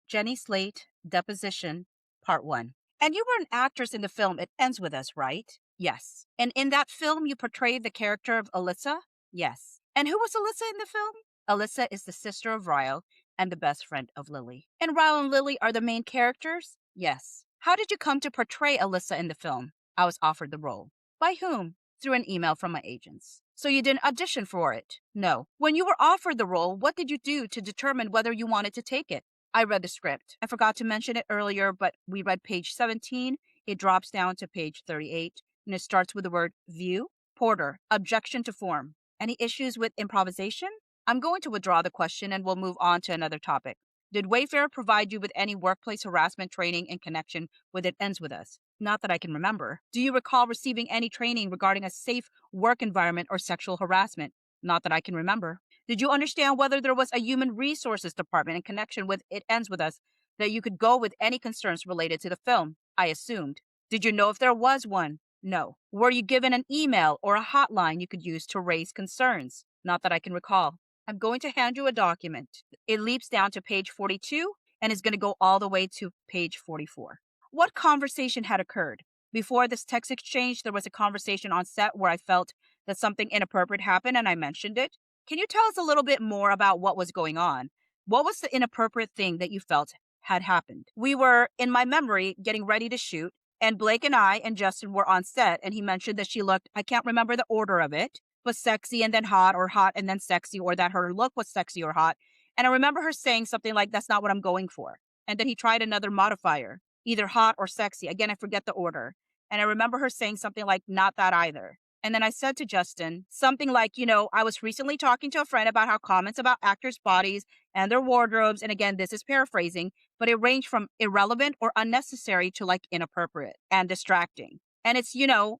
Jenny Slate Deposition, Part 1. And you were an actress in the film It Ends With Us, right? Yes. And in that film, you portrayed the character of Alyssa? Yes. And who was Alyssa in the film? Alyssa is the sister of Ryle and the best friend of Lily. And Ryle and Lily are the main characters? Yes. How did you come to portray Alyssa in the film? I was offered the role. By whom? Through an email from my agents. So you didn't audition for it? No. When you were offered the role, what did you do to determine whether you wanted to take it? I read the script. I forgot to mention it earlier, but we read page 17. It drops down to page 38, and it starts with the word view. Porter, objection to form. Any issues with improvisation? I'm going to withdraw the question and we'll move on to another topic. Did Wayfair provide you with any workplace harassment training in connection with It Ends With Us? Not that I can remember. Do you recall receiving any training regarding a safe work environment or sexual harassment? Not that I can remember. Did you understand whether there was a human resources department in connection with It Ends With Us that you could go with any concerns related to the film? I assumed. Did you know if there was one? No. Were you given an email or a hotline you could use to raise concerns? Not that I can recall. I'm going to hand you a document. It leaps down to page 42 and is going to go all the way to page 44. What conversation had occurred? Before this text exchange, there was a conversation on set where I felt that something inappropriate happened and I mentioned it. Can you tell us a little bit more about what was going on? What was the inappropriate thing that you felt had happened? We were, in my memory, getting ready to shoot, and Blake and I and Justin were on set, and he mentioned that she looked, I can't remember the order of it, was sexy and then hot, or hot and then sexy, or that her look was sexy or hot. And I remember her saying something like, that's not what I'm going for. And then he tried another modifier, either hot or sexy. Again, I forget the order. And I remember her saying something like, not that either. And then I said to Justin something like, I was recently talking to a friend about how comments about actors' bodies and their wardrobes, and again, this is paraphrasing, but it ranged from irrelevant or unnecessary to like inappropriate and distracting. And it's,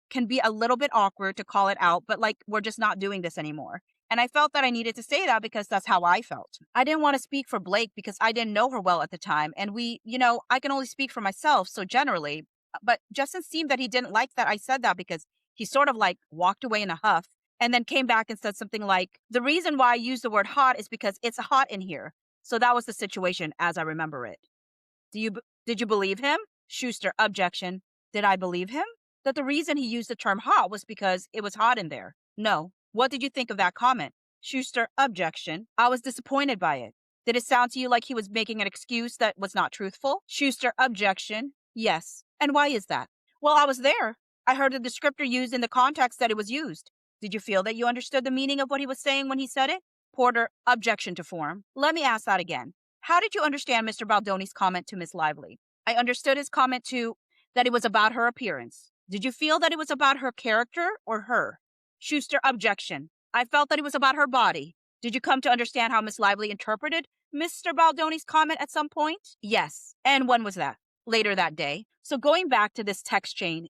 can be a little bit awkward to call it out, but like, we're just not doing this anymore. And I felt that I needed to say that because that's how I felt. I didn't want to speak for Blake because I didn't know her well at the time. And I can only speak for myself. So generally, but Justin seemed that he didn't like that I said that because he sort of like walked away in a huff and then came back and said something like, the reason why I use the word hot is because it's hot in here. So that was the situation as I remember it. Did you believe him? Schuster, objection. Did I believe him? That the reason he used the term hot was because it was hot in there? No. What did you think of that comment? Schuster, objection. I was disappointed by it. Did it sound to you like he was making an excuse that was not truthful? Schuster, objection. Yes. And why is that? Well, I was there. I heard the descriptor used in the context that it was used. Did you feel that you understood the meaning of what he was saying when he said it? Porter, objection to form. Let me ask that again. How did you understand Mr. Baldoni's comment to Miss Lively? I understood his comment that it was about her appearance. Did you feel that it was about her character or her? Schuster, objection. I felt that it was about her body. Did you come to understand how Miss Lively interpreted Mr. Baldoni's comment at some point? Yes. And when was that? Later that day. So going back to this text chain,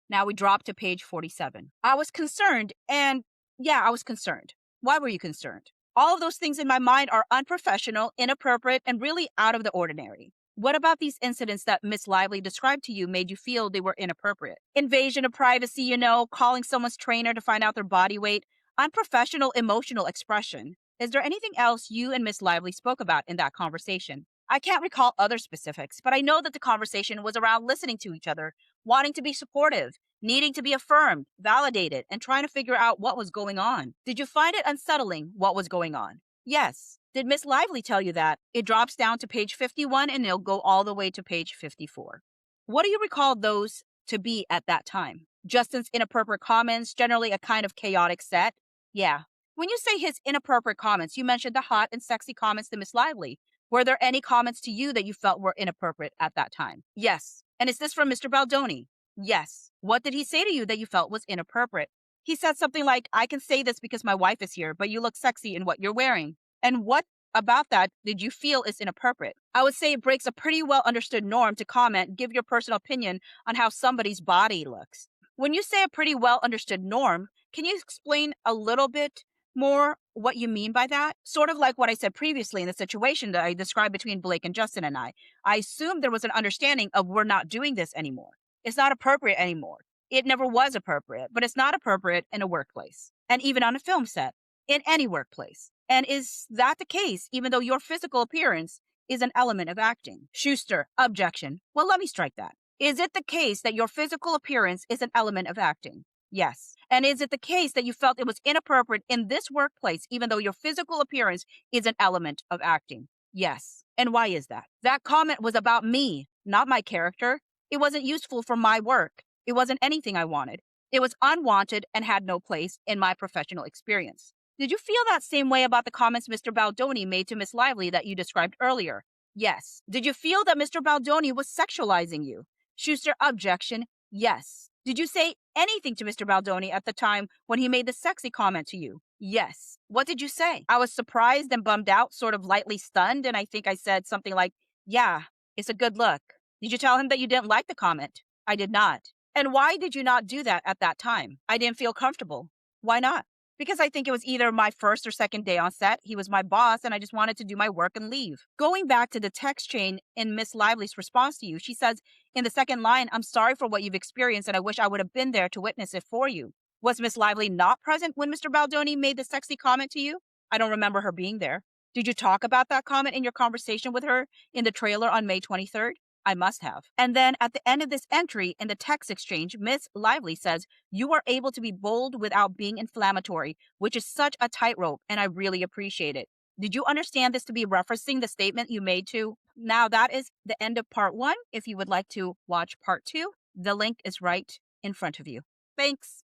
now we drop to page 47. I was concerned, and yeah, I was concerned. Why were you concerned? All of those things in my mind are unprofessional, inappropriate, and really out of the ordinary. What about these incidents that Miss Lively described to you made you feel they were inappropriate? Invasion of privacy, calling someone's trainer to find out their body weight, unprofessional emotional expression. Is there anything else you and Miss Lively spoke about in that conversation? I can't recall other specifics, but I know that the conversation was around listening to each other, wanting to be supportive, needing to be affirmed, validated, and trying to figure out what was going on. Did you find it unsettling what was going on? Yes. Did Miss Lively tell you that? It drops down to page 51 and it'll go all the way to page 54. What do you recall those to be at that time? Justin's inappropriate comments, generally a kind of chaotic set? Yeah. When you say his inappropriate comments, you mentioned the hot and sexy comments to Miss Lively. Were there any comments to you that you felt were inappropriate at that time? Yes. And is this from Mr. Baldoni? Yes. What did he say to you that you felt was inappropriate? He said something like, I can say this because my wife is here, but you look sexy in what you're wearing. And what about that did you feel is inappropriate? I would say it breaks a pretty well understood norm to comment, give your personal opinion on how somebody's body looks. When you say a pretty well understood norm, can you explain a little bit more what you mean by that? Sort of like what I said previously in the situation that I described between Blake and Justin and I. I assumed there was an understanding of we're not doing this anymore. It's not appropriate anymore. It never was appropriate, but it's not appropriate in a workplace and even on a film set, in any workplace. And is that the case, even though your physical appearance is an element of acting. Schuster, objection. Well, let me strike that. Is it the case that your physical appearance is an element of acting? Yes. And is it the case that you felt it was inappropriate in this workplace, even though your physical appearance is an element of acting? Yes. And why is that? That comment was about me, not my character. It wasn't useful for my work. It wasn't anything I wanted. It was unwanted and had no place in my professional experience. Did you feel that same way about the comments Mr. Baldoni made to Miss Lively that you described earlier? Yes. Did you feel that Mr. Baldoni was sexualizing you? Schuster, objection. Yes. Did you say anything to Mr. Baldoni at the time when he made the sexy comment to you? Yes. What did you say? I was surprised and bummed out, sort of lightly stunned, and I think I said something like, yeah, it's a good look. Did you tell him that you didn't like the comment? I did not. And why did you not do that at that time? I didn't feel comfortable. Why not? Because I think it was either my first or second day on set. He was my boss, and I just wanted to do my work and leave. Going back to the text chain in Miss Lively's response to you, she says in the second line, I'm sorry for what you've experienced, and I wish I would have been there to witness it for you. Was Miss Lively not present when Mr. Baldoni made the sexy comment to you? I don't remember her being there. Did you talk about that comment in your conversation with her in the trailer on May 23rd? I must have. And then at the end of this entry in the text exchange, Miss Lively says, you are able to be bold without being inflammatory, which is such a tightrope, and I really appreciate it. Did you understand this to be referencing the statement you made to? Now that is the end of part 1. If you would like to watch part 2, the link is right in front of you. Thanks.